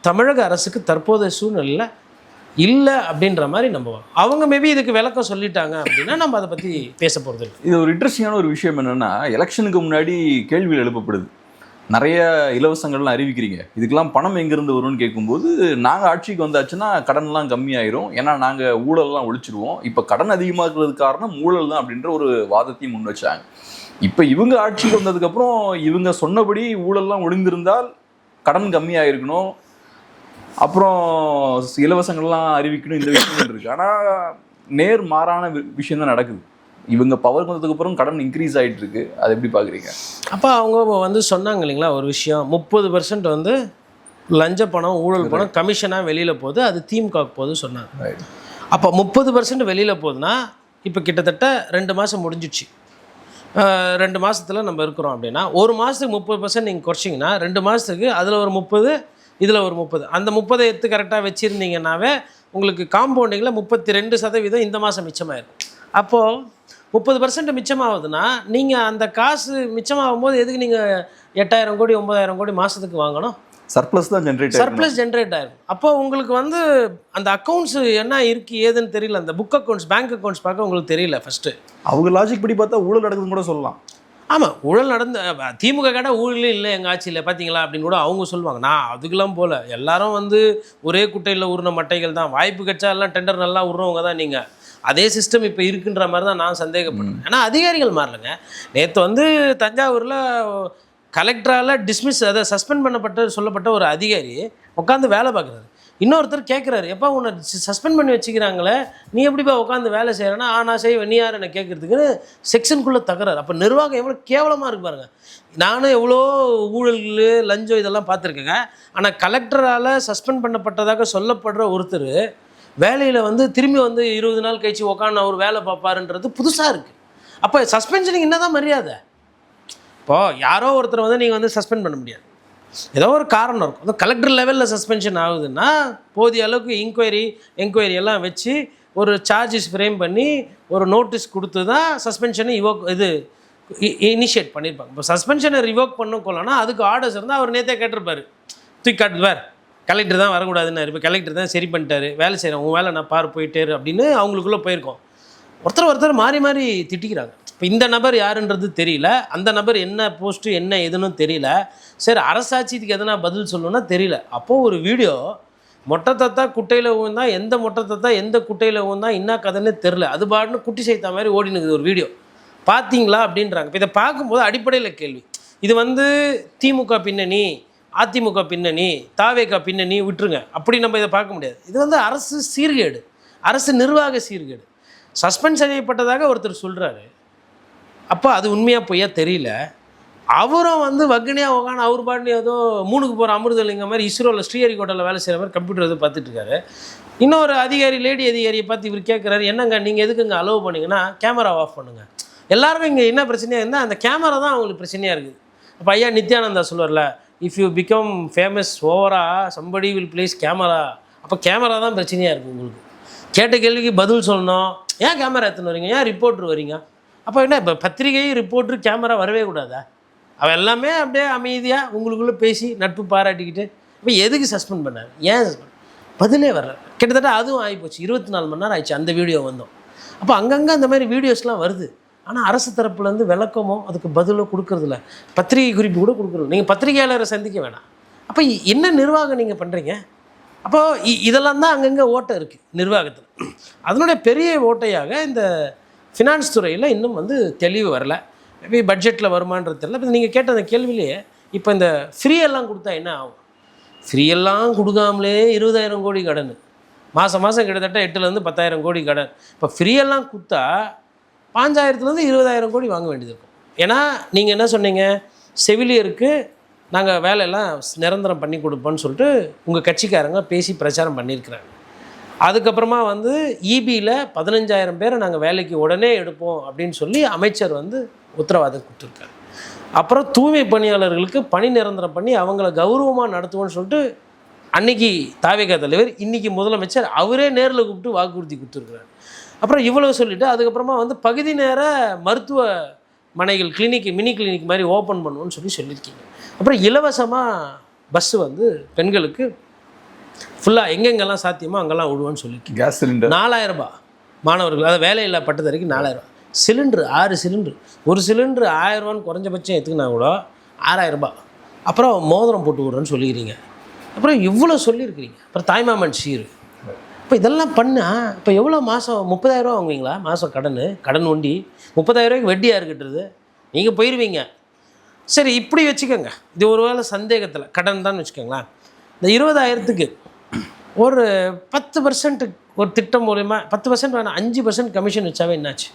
தமிழக அரசுக்கு தற்போதைய சூழ்நிலையில் இல்லை அப்படின்ற மாதிரி நம்புவாங்க. அவங்க மேபி இதுக்கு விளக்கம் சொல்லிட்டாங்க அப்படின்னா நம்ம அதை பற்றி பேச போகிறது இல்லை. இது ஒரு இன்ட்ரெஸ்டிங்கான ஒரு விஷயம் என்னென்னா, எலெக்ஷனுக்கு முன்னாடி கேள்விகள் எழுப்பப்படுது, நிறைய இலவசங்கள்லாம் அறிவிக்கிறீங்க, இதுக்கெல்லாம் பணம் எங்கேருந்து வரும்னு கேட்கும்போது நாங்கள் ஆட்சிக்கு வந்தாச்சுன்னா கடன்லாம் கம்மியாயிரும், ஏன்னா நாங்கள் ஊழல்லாம் ஒழிச்சிருவோம், இப்போ கடன் அதிகமாக இருக்கிறதுக்கு காரணம் ஊழல் தான் அப்படின்ற ஒரு வாதத்தையும் முன் வச்சாங்க. இப்போ இவங்க ஆட்சிக்கு வந்ததுக்கப்புறம் இவங்க சொன்னபடி ஊழல்லாம் ஒழிந்திருந்தால் கடன் கம்மியாயிருக்கணும், அப்புறம் இலவசங்கள்லாம் அறிவிக்கணும், இந்த விஷயங்கள் இருக்குது. ஆனால் நேர் மாறான விஷயம் தான் நடக்குது. இவங்க பவர் வந்ததுக்கு அப்புறம் கடன் இன்க்ரீஸ் ஆகிட்டு இருக்கு. அதை எப்படி பார்க்குறீங்க? அப்போ அவங்க வந்து சொன்னாங்க இல்லைங்களா ஒரு விஷயம், 30% வந்து லஞ்ச பணம் ஊழல் பணம் கமிஷனாக வெளியில் போகுது, அது திமுகவுக்கு போகுது சொன்னாங்க. அப்போ 30% வெளியில் போகுதுன்னா இப்போ கிட்டத்தட்ட 2 மாதம் முடிஞ்சிடுச்சு. 2 மாதத்தில் நம்ம இருக்கிறோம் அப்படின்னா ஒரு மாதத்துக்கு 30% நீங்கள் குறைச்சிங்கன்னா 2 மாதத்துக்கு அதில் ஒரு 30 இதில் ஒரு 30, அந்த 30 எடுத்து கரெக்டாக வச்சுருந்தீங்கன்னாவே உங்களுக்கு காம்பவுண்டிங்கில் 32% இந்த மாதம் மிச்சமாயிடும். அப்போது 30% மிச்சமாகுதுன்னா நீங்கள் அந்த காசு மிச்சமாகும் போது எதுக்கு நீங்கள் 8,000 கோடி 9,000 கோடி மாதத்துக்கு வாங்கணும்? சர்ப்ளஸ் தான் சர்ப்ளஸ் ஜென்ரேட் ஆகிடும். அப்போ உங்களுக்கு வந்து அந்த அக்கௌண்ட்ஸ் என்ன இருக்குது ஏதுன்னு தெரியல, அந்த புக் அக்கௌண்ட்ஸ் பேங்க் அக்கௌண்ட்ஸ் பார்க்க உங்களுக்கு தெரியல. ஃபஸ்ட்டு அவங்க லாஜிக் படி பார்த்தா ஊழல் நடக்குதுன்னு கூட சொல்லலாம். ஆமாம், ஊழல் நடந்து திமுக கேட்டால் ஊழலே இல்லை எங்கள் ஆட்சியில் பார்த்தீங்களா அப்படின்னு கூட அவங்க சொல்லுவாங்க. நான் அதுக்கெல்லாம் போல், எல்லாரும் வந்து ஒரே குட்டையில் உருண மட்டைகள் தான், வாய்ப்பு கிடைச்சா எல்லாம் டெண்டர் நல்லா உருவங்க தான். நீங்கள் அதே சிஸ்டம் இப்போ இருக்குன்ற மாதிரி தான் நான் சந்தேகப்படுறேன். ஏன்னா அதிகாரிகள் மாறலைங்க. நேற்று வந்து தஞ்சாவூரில் கலெக்டரால் டிஸ்மிஸ் அதை சஸ்பெண்ட் சொல்லப்பட்ட ஒரு அதிகாரி உட்காந்து வேலை பார்க்குறாரு. இன்னொருத்தர் கேட்குறாரு, எப்போ உன்னை சஸ்பெண்ட் பண்ணி வச்சுக்கிறாங்களே நீ எப்படிப்பா உட்காந்து வேலை செய்கிறேன்னா, நான் செய்வேன், நீ யார் என்னை கேட்குறதுக்குன்னு செக்ஷனுக்குள்ளே தகுறாரு. அப்போ நிர்வாகம் எவ்வளோ கேவலமாக இருக்கு பாருங்க. நானும் எவ்வளோ ஊழல் லஞ்சம் இதெல்லாம் பார்த்துருக்கேங்க. ஆனால் கலெக்டரால் சஸ்பெண்ட் பண்ணப்பட்டதாக சொல்லப்படுற ஒருத்தர் வேலையில் வந்து திரும்பி வந்து 20 நாள் கழிச்சு உட்காந்து அவர் வேலை பார்ப்பாருன்றது புதுசாக இருக்குது. அப்போ சஸ்பென்ஷனுக்கு என்ன தான் மரியாதை? இப்போது யாரோ ஒருத்தர் வந்து நீங்கள் வந்து சஸ்பெண்ட் பண்ண முடியாது, ஏதோ ஒரு காரணம் இருக்கும். அது கலெக்டர் லெவலில் சஸ்பென்ஷன் ஆகுதுன்னா போதிய அளவுக்கு என்கொயரி எல்லாம் வச்சு ஒரு சார்ஜஸ் ஃப்ரேம் பண்ணி ஒரு நோட்டீஸ் கொடுத்து தான் சஸ்பென்ஷனை இனிஷியேட் பண்ணியிருப்பாங்க. இப்போ சஸ்பென்ஷனை ரிவோக் பண்ணக்கொள்ளனா அதுக்கு ஆர்டர்ஸ் இருந்தால் அவர் நேற்றே கேட்டிருப்பார், தூக்கி காட்டுவார், கலெக்டர் தான் வரக்கூடாதுன்னு, இப்போ கலெக்டர் தான் சரி பண்ணிட்டாரு, வேலை செய்கிறேன், உங்கள் வேலை நான் போயிட்டேரு அப்படின்னு அவங்களுக்குள்ளே போயிருக்கோம். ஒருத்தர் மாறி மாறி திட்டிக்கிறாங்க. இப்போ இந்த நபர் யாருன்றது தெரியல, அந்த நபர் என்ன போஸ்ட்டு என்ன எதுன்னு தெரியல, சரி அரசாட்சிக்கு எதனா பதில் சொல்லணும்னா தெரியல. அப்போது ஒரு வீடியோ மொட்டை தத்தா குட்டையில் ஊந்தா, எந்த மொட்டை தத்தா எந்த குட்டையில் ஊந்தா என்ன கதைன்னு தெரில, அது பாட்டுன்னு குட்டி செய்த மாதிரி ஓடினுக்குது ஒரு வீடியோ, பார்த்தீங்களா அப்படின்றாங்க. இப்போ இதை பார்க்கும்போது அடிப்படையில் கேள்வி, இது வந்து திமுக பின்னணி, அதிமுக பின்னணி, தாவேகா பின்னணி விட்டுருங்க, அப்படி நம்ம இதை பார்க்க முடியாது. இது வந்து அரசு சீர்கேடு, அரசு நிர்வாக சீர்கேடு. சஸ்பெண்ட் செய்யப்பட்டதாக ஒருத்தர் சொல்கிறாரு, அப்போ அது உண்மையாக பொய்யா தெரியல. அவரும் வந்து வக்னியாக உட்காந்து அவர் பாட்டு ஏதோ 3க்கு போகிற அமிர்தலிங்கம் மாதிரி இஸ்ரோவில் ஸ்ரீஹரிகோட்டாவில் வேலை செய்கிற மாதிரி கம்ப்யூட்டர் எதுவும் பார்த்துட்டு இருக்காரு. இன்னொரு அதிகாரி லேடி அதிகாரியை பார்த்து இவர் கேட்குறாரு, என்னங்க நீங்கள் எதுக்கு இங்கே அலோவ் பண்ணிங்கன்னா கேமரா ஆஃப் பண்ணுங்கள். எல்லாருக்கும் இங்கே என்ன பிரச்சனையாக இருந்தால் அந்த கேமரா தான் அவங்களுக்கு பிரச்சனையாக இருக்குது. அப்போ ஐயா நித்யானந்தா சொல்லுவார்ல, இஃப் யூ பிகம் ஃபேமஸ் ஓவரா சம்படி வில் பிளேஸ் கேமரா. அப்போ கேமரா தான் பிரச்சனையாக இருக்குது உங்களுக்கு. கேட்ட கேள்விக்கு பதில் சொல்லணும். ஏன் கேமரா எடுத்துன்னு வரீங்க, ஏன் ரிப்போர்ட்ரு வரீங்க? அப்போ என்ன இப்போ பத்திரிகை ரிப்போர்ட்ரு கேமரா வரவே கூடாதா? அவள் எல்லாமே அப்படியே அமைதியாக உங்களுக்குள்ளே பேசி நட்பு பாராட்டிக்கிட்டு இப்போ எதுக்கு சஸ்பெண்ட் பண்ணார், ஏன் சஸ்பெண்ட் பதிலே வர்ற? கிட்டத்தட்ட அதுவும் ஆகிப்போச்சு, 24 மணி நேரம் ஆயிடுச்சு அந்த வீடியோ வந்தோம். அப்போ அங்கங்கே அந்த மாதிரி வீடியோஸ்லாம் வருது. ஆனால் அரசு தரப்புலேருந்து விளக்கமோ அதுக்கு பதிலோ கொடுக்குறதில்ல, பத்திரிகை குறிப்பு கூட கொடுக்குறது. நீங்கள் பத்திரிகையாளரை சந்திக்க வேணாம். அப்போ என்ன நிர்வாகம் நீங்கள் பண்ணுறீங்க? அப்போது இதெல்லாம் தான் அங்கங்கே ஓட்டை இருக்குது நிர்வாகத்தில். அதனுடைய பெரிய ஓட்டையாக இந்த ஃபினான்ஸ் துறையில் இன்னும் வந்து தெளிவு வரல. மேபி பட்ஜெட்டில் வருமானது தெரியல. இப்போ நீங்கள் கேட்ட அந்த கேள்வியிலேயே இப்போ இந்த ஃப்ரீயெல்லாம் கொடுத்தா என்ன ஆகும்? ஃப்ரீயெல்லாம் கொடுக்காமலே 20,000 கோடி கடன், மாதம் கிட்டத்தட்ட 8,000 to 10,000 கோடி கடன். இப்போ ஃப்ரீயெல்லாம் கொடுத்தா 5,000 to 20,000 கோடி வாங்க வேண்டியது இருக்கும். ஏன்னா நீங்கள் என்ன சொன்னீங்க, செவிலியருக்கு நாங்கள் வேலையெல்லாம் நிரந்தரம் பண்ணி கொடுப்போன்னு சொல்லிட்டு உங்கள் கட்சிக்காரங்க பேசி பிரச்சாரம் பண்ணியிருக்கிறாங்க. அதுக்கப்புறமா வந்து இபியில் 15,000 பேரை நாங்கள் வேலைக்கு உடனே எடுப்போம் அப்படின்னு சொல்லி அமைச்சர் வந்து உத்தரவாதம் கொடுத்துருக்காரு. அப்புறம் தூய்மை பணியாளர்களுக்கு பணி நிரந்தரம் பண்ணி அவங்கள கௌரவமாக நடத்துவோன்னு சொல்லிட்டு அன்னைக்கு தாவேகா தலைவர், இன்றைக்கி முதலமைச்சர் அவரே நேரில் கூப்பிட்டு வாக்குறுதி கொடுத்துருக்குறாரு. அப்புறம் இவ்வளோ சொல்லிவிட்டு அதுக்கப்புறமா வந்து பகுதி நேர மருத்துவ மனைகள் கிளினிக், மினி கிளினிக் மாதிரி ஓப்பன் பண்ணுவோன்னு சொல்லியிருக்கீங்க. அப்புறம் இலவசமாக பஸ்ஸு வந்து பெண்களுக்கு ஃபுல்லாக எங்கெங்கெல்லாம் சாத்தியமோ அங்கெல்லாம் விடுவோன்னு சொல்லியிருக்கீங்க. கேஸ் சிலிண்டர் 4,000 ரூபாய் மாணவர்கள், அதாவது வேலையில்லா பட்டதாரிக்கு 4,000 ரூபாய். சிலிண்டரு 6 சிலிண்டரு, ஒரு சிலிண்டரு 1000 ரூபான்னு குறைஞ்சபட்சம் எடுத்துக்கினா கூட 6,000 ரூபாய். அப்புறம் மோதிரம் போட்டு விட்றேன்னு சொல்லிக்கிறீங்க. அப்புறம் இவ்வளோ சொல்லியிருக்கிறீங்க. அப்புறம் தாய்மாமன் சீர். இப்போ இதெல்லாம் பண்ணால் இப்போ எவ்வளோ மாதம் 30,000 ரூபா வாங்குவீங்களா மாதம்? கடன் ஒண்டி 30,000 ரூபாய்க்கு வட்டி யார் கட்டுறது? நீங்கள் போயிடுவீங்க. சரி இப்படி வச்சுக்கோங்க, இது ஒரு வேளை சந்தேகத்தில் கடன் தான் வச்சுக்கோங்களேன். இந்த 20,000க்கு ஒரு 10% ஒரு திட்டம் மூலயமா 10% வேணாம் 5% கமிஷன் வச்சாவே என்னாச்சு?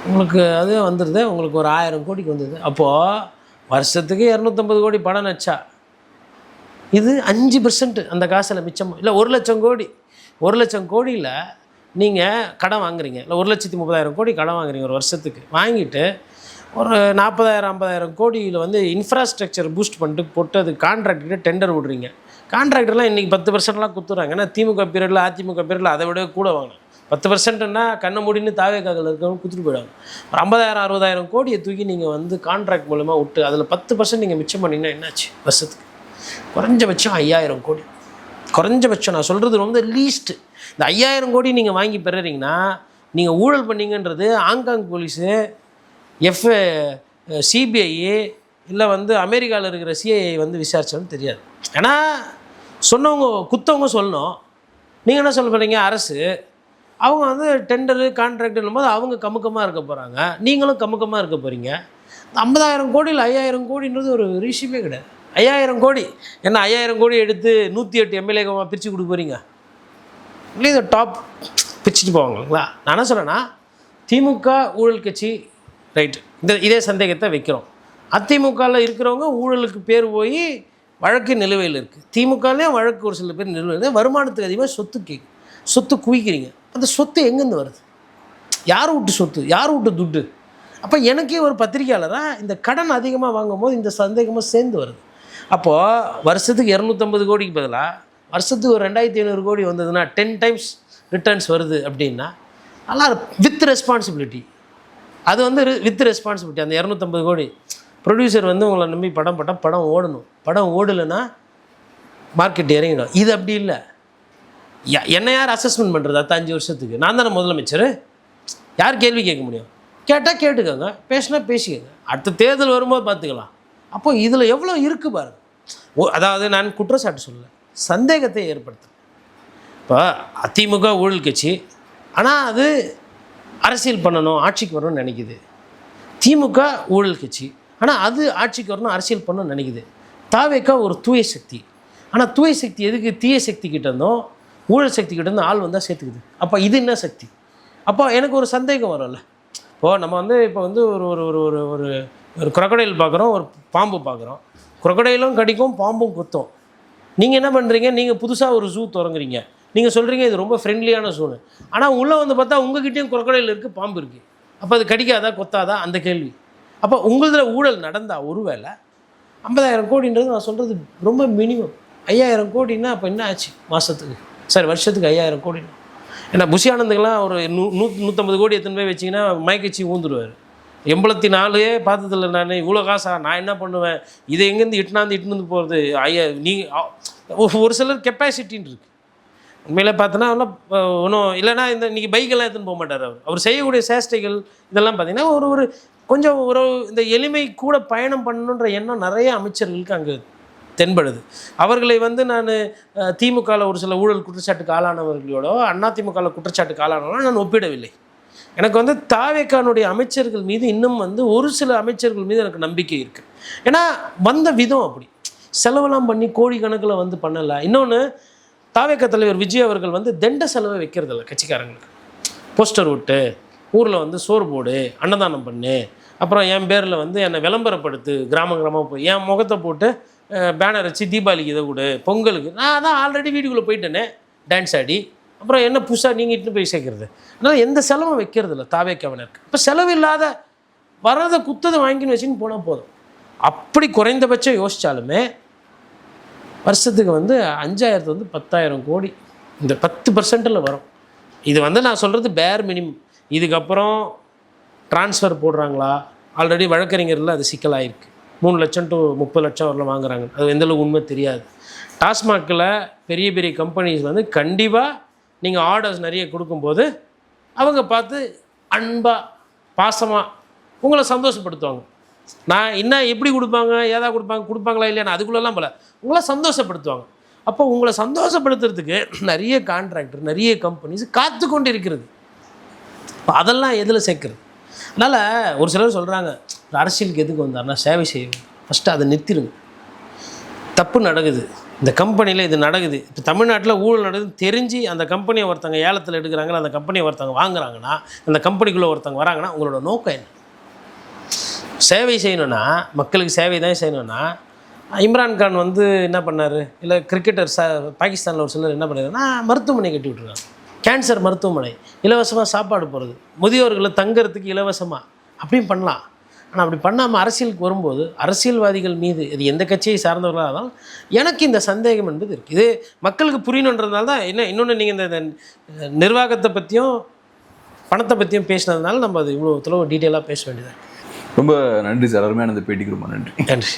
உங்களுக்கு அது வந்துடுது, உங்களுக்கு ஒரு 1000 கோடிக்கு வந்துடுது. அப்போது வருஷத்துக்கு 250 கோடி பணம் வச்சா இது 5% அந்த காசில் மிச்சம். இல்லை 1,00,000 கோடி, 1,00,000 கோடியில் நீங்கள் கடன் வாங்குறீங்க, இல்லை 1,30,000 கோடி கடன் வாங்குறீங்க ஒரு வருஷத்துக்கு. வாங்கிட்டு ஒரு 40,000 50,000 கோடியில் வந்து இன்ஃப்ராஸ்ட்ரக்சர் பூஸ்ட் பண்ணிட்டு போட்டு அது கான்ட்ராக்டர்கிட்ட டெண்டர் விடுறீங்க. கான்ட்ராக்டர்லாம் இன்றைக்கி 10%லாம் கொடுத்துட்றாங்க. ஏன்னா திமுக பீரியடில் அதிமுக பீரியடில் அதை விட கூட வாங்கினேன். 10%ன்னா கண்ணை மூடின்னு தாவேக்காவில் இருக்கிறவங்க கொடுத்துட்டு போயிடுவாங்க. ஒரு 50,000 60,000 கோடியை தூக்கி நீங்கள் வந்து கான்ட்ராக்ட் மூலமாக விட்டு அதில் 10% நீங்கள் மிச்சம் பண்ணிங்கன்னா என்னாச்சு? வருஷத்துக்கு குறைஞ்சபட்சம் 5,000 கோடி. குறைஞ்சபட்சம் நான் சொல்கிறது ரொம்ப லீஸ்ட்டு. இந்த 5,000 கோடி நீங்கள் வாங்கி பெறுறீங்கன்னா நீங்கள் ஊழல் பண்ணீங்கன்றது ஹாங்காங் போலீஸு, சிபிஐ இல்லை வந்து அமெரிக்காவில் இருக்கிற சிஐஏ வந்து விசாரிச்சாலும் தெரியாது. ஏன்னா சொன்னவங்க குத்தவங்க சொல்லணும். நீங்கள் என்ன சொல்ல போகிறீங்க? அரசு அவங்க வந்து டெண்டரு கான்ட்ராக்டுன்னும் போது அவங்க கமுக்கமாக இருக்க போகிறாங்க, நீங்களும் கமுக்கமாக இருக்க போகிறீங்க. 50,000 கோடியில் 5,000 கோடின்றது ஒரு விஷயமே கிடையாது. 5,000 கோடி என்ன 5,000 கோடி எடுத்து 108 எம்எல்ஏகமாக பிரித்து கொடுக்க போகிறீங்க? இல்லை இதை டாப் பிரிச்சுட்டு போவாங்களா? நான் என்ன சொல்கிறேன்னா, திமுக ஊழல் கட்சி ரைட்டு, இதே சந்தேகத்தை வைக்கிறோம். அதிமுகவில் இருக்கிறவங்க ஊழலுக்கு பேர் போய் வழக்கு நிலுவையில் இருக்குது. திமுகலேயும் வழக்கு ஒரு சில பேர் நிலுவையில், வருமானத்துக்கு அதிகமாக சொத்து குவிக்கிறீங்க. அந்த சொத்து எங்கேருந்து வருது? யார் விட்டு சொத்து, யார் விட்டு துட்டு? அப்போ எனக்கே ஒரு பத்திரிக்கையாளராக இந்த கடன் அதிகமாக வாங்கும் போது இந்த சந்தேகமாக சேர்ந்து வருது. அப்போது வருஷத்துக்கு 250 கோடிக்கு பதிலாக வருஷத்துக்கு ஒரு 2,500 கோடி வந்ததுன்னா 10 times ரிட்டர்ன்ஸ் வருது அப்படின்னா நல்லா வித் ரெஸ்பான்சிபிலிட்டி. அது வந்து வித் ரெஸ்பான்சிபிலிட்டி. அந்த 250 கோடி ப்ரொடியூசர் வந்து உங்களை நம்பி படம் போட்டால் படம் ஓடணும். படம் ஓடலைன்னா மார்க்கெட் இறங்கிடும். இது அப்படி இல்லை. என்ன யார் அசஸ்மெண்ட் பண்ணுறது? அடுத்த 5 வருஷத்துக்கு நான் தானே முதலமைச்சர். யார் கேள்வி கேட்க முடியும்? கேட்டால் கேட்டுக்கோங்க, பேசினா பேசிக்கோங்க. அடுத்த தேர்தல் வரும்போது பார்த்துக்கலாம். அப்போ இதில் எவ்வளோ இருக்குது பாருங்க. அதாவது நான் குற்றச்சாட்டு சொல்லலை, சந்தேகத்தை ஏற்படுத்துகிறேன். இப்போ அதிமுக ஊழல் கட்சி, ஆனால் அது அரசியல் பண்ணணும், ஆட்சிக்கு வரணும்னு நினைக்குது. திமுக ஊழல் கட்சி, ஆனால் அது ஆட்சிக்கு வரணும், அரசியல் பண்ணணும்னு நினைக்குது. தாவேக்கா ஒரு தூய சக்தி. ஆனால் தூய சக்தி எதுக்கு? தீய சக்தி கிட்ட இருந்தோம், ஊழல் சக்தி கிட்ட இருந்து ஆள் வந்தால் சேர்த்துக்குது. அப்போ இது என்ன சக்தி? அப்போ எனக்கு ஒரு சந்தேகம் வரும்ல. இப்போது நம்ம வந்து இப்போ வந்து ஒரு ஒரு ஒரு ஒரு ஒரு குரொக்கடைல் பார்க்குறோம், ஒரு பாம்பு பார்க்குறோம். குரொக்கடைலும் கடிக்கும், பாம்பும் குத்தும். நீங்கள் என்ன பண்ணுறீங்க? நீங்கள் புதுசாக ஒரு ஜூ திறங்குறீங்க. நீங்கள் சொல்கிறீங்க இது ரொம்ப ஃப்ரெண்ட்லியான ஜூனு. ஆனால் உள்ளே வந்து பார்த்தா உங்கள்கிட்டையும் குரொக்கடைல் இருக்குது, பாம்பு இருக்குது. அப்போ அது கடிக்காதா கொத்தாதா? அந்த கேள்வி. அப்போ உங்களதில் ஊழல் நடந்தால் ஒருவேளை 50,000 கோடின்றது நான் சொல்கிறது ரொம்ப மினிமம். 5,000 கோடின்னா அப்போ என்ன ஆச்சு மாதத்துக்கு? சரி வருஷத்துக்கு 5,000 கோடினா ஏன்னா புஷி ஆனந்துக்கெல்லாம் ஒரு 150 கோடி எத்தனை போய் வச்சிங்கன்னா மயக்கச்சி ஊந்துடுவார். 84 பார்த்ததில்ல நான். இவ்வளோ காசா? நான் என்ன பண்ணுவேன்? இதை எங்கேருந்து இட்டுன்னு போகிறது? ஒரு சிலர் கெப்பாசிட்டின்னு இருக்குது. உண்மையிலே பார்த்தோன்னா ஒன்றும் இல்லைனா இந்த இன்றைக்கி பைக்கெல்லாம் எடுத்துன்னு போக மாட்டார். அவர் செய்யக்கூடிய சேஷ்டைகள் இதெல்லாம் பார்த்திங்கன்னா ஒரு கொஞ்சம் இந்த எளிமை கூட பயணம் பண்ணணுன்ற எண்ணம் நிறைய அமைச்சர்களுக்கு அங்கே தென்படுது. அவர்களை வந்து நான் திமுகவில் ஒரு சில ஊழல் குற்றச்சாட்டுக்கு ஆளானவர்களோட அதிமுகவில் குற்றச்சாட்டுக்கு ஆளானவர்களோ நான் ஒப்பிடவில்லை. எனக்கு வந்து தாவேக்கானுடைய அமைச்சர்கள் மீது இன்னும் வந்து ஒரு சில அமைச்சர்கள் மீது எனக்கு நம்பிக்கை இருக்குது. ஏன்னா வந்த விதம் அப்படி செலவெல்லாம் பண்ணி கோடி கணக்கில் வந்து பண்ணலை. இன்னொன்று தாவேக்கா தலைவர் விஜய் அவர்கள் வந்து தண்ட செலவை வைக்கிறதில்ல கட்சிக்காரங்களுக்கு. போஸ்டர் விட்டு ஊரில் வந்து சோறு போடு, அன்னதானம் பண்ணு, அப்புறம் என் பேரில் வந்து என்னை விளம்பரப்படுத்து, கிராமமாக போய் என் முகத்தை போட்டு பேனர் வச்சு தீபாவளிக்கு இதை கொடு, பொங்கலுக்கு நான் தான் ஆல்ரெடி வீட்டுக்குள்ளே போயிட்டேனே டான்ஸ் ஆடி, அப்புறம் என்ன புதுசாக நீங்கள் இட்டுன்னு போய் சேர்க்குறது. அதனால் எந்த செலவும் வைக்கிறது இல்லை தாவேக்காவினருக்கு. இப்போ செலவு இல்லாத வரதை குத்ததை வாங்கின்னு வச்சுன்னு போனால் போதும். அப்படி குறைந்தபட்சம் யோசித்தாலுமே வருஷத்துக்கு வந்து 5000 வந்து 10,000 கோடி இந்த 10% வரும். இது வந்து நான் சொல்கிறது பேர் மினிமம். இதுக்கப்புறம் ட்ரான்ஸ்ஃபர் போடுறாங்களா, ஆல்ரெடி வழக்கறிஞரில் அது சிக்கலாயிருக்கு. 3 லட்சம் to 30 லட்சம் வரல வாங்குறாங்க. அது எந்தளவுக்கு உண்மை தெரியாது. டாஸ்மாகில் பெரிய பெரிய கம்பெனிஸ் வந்து கண்டிப்பாக நீங்கள் ஆர்டர்ஸ் நிறைய கொடுக்கும்போது அவங்க பார்த்து அன்பாக பாசமாக உங்களை சந்தோஷப்படுத்துவாங்க. நான் என்ன எப்படி கொடுப்பாங்க, ஏதா கொடுப்பாங்களா இல்லையா அதுக்குள்ளெல்லாம் போல உங்களை சந்தோஷப்படுத்துவாங்க. அப்போ உங்களை சந்தோஷப்படுத்துறதுக்கு நிறைய கான்ட்ராக்டர் நிறைய கம்பெனிஸ் காத்து கொண்டு இருக்கிறது. இப்போ அதெல்லாம் எதில் சேர்க்குறது? அதனால் ஒரு சிலர் சொல்கிறாங்க அரசியலுக்கு எதுக்கு வந்தார்னா சேவை செய்யணும். ஃபஸ்ட்டு அதை நிறுத்திடுங்க. தப்பு நடக்குது, இந்த கம்பெனியில் இது நடக்குது. இப்போ தமிழ்நாட்டில் ஊழல் நடக்குது தெரிஞ்சு அந்த கம்பெனியை ஒருத்தங்க ஏலத்தில் எடுக்கிறாங்கன்னா, அந்த கம்பெனியை ஒருத்தங்க வாங்குறாங்கன்னா, அந்த கம்பெனிக்குள்ளே ஒருத்தங்க வராங்கன்னா உங்களோட நோக்கம் என்ன? சேவை செய்யணுன்னா மக்களுக்கு சேவை தான் செய்யணுன்னா இம்ரான்கான் வந்து என்ன பண்ணார், இல்லை கிரிக்கெட்டர் பாகிஸ்தானில் ஒரு சிலர் என்ன பண்ணாருன்னா மருத்துவமனை கட்டி விட்ருக்காங்க. கேன்சர் மருத்துவமனை, இலவசமாக சாப்பாடு போகிறது, முதியோர்களை தங்கிறதுக்கு இலவசமாக அப்படியும் பண்ணலாம். ஆனால் அப்படி பண்ணாமல் அரசியலுக்கு வரும்போது அரசியல்வாதிகள் மீது இது எந்த கட்சியை சார்ந்தவர்களாக இருந்தாலும் எனக்கு இந்த சந்தேகம் என்பது இருக்குது. இது மக்களுக்கு புரியணுன்றதுனால தான் இன்னொன்று நீங்கள் இந்த நிர்வாகத்தை பற்றியும் பணத்தை பற்றியும் பேசினதுனால நம்ம அது இவ்வளோ டீட்டெயிலாக பேச வேண்டியதாக. ரொம்ப நன்றி சார், அருமையான இந்த பேட்டிக்கு ரொம்ப நன்றி. நன்றி.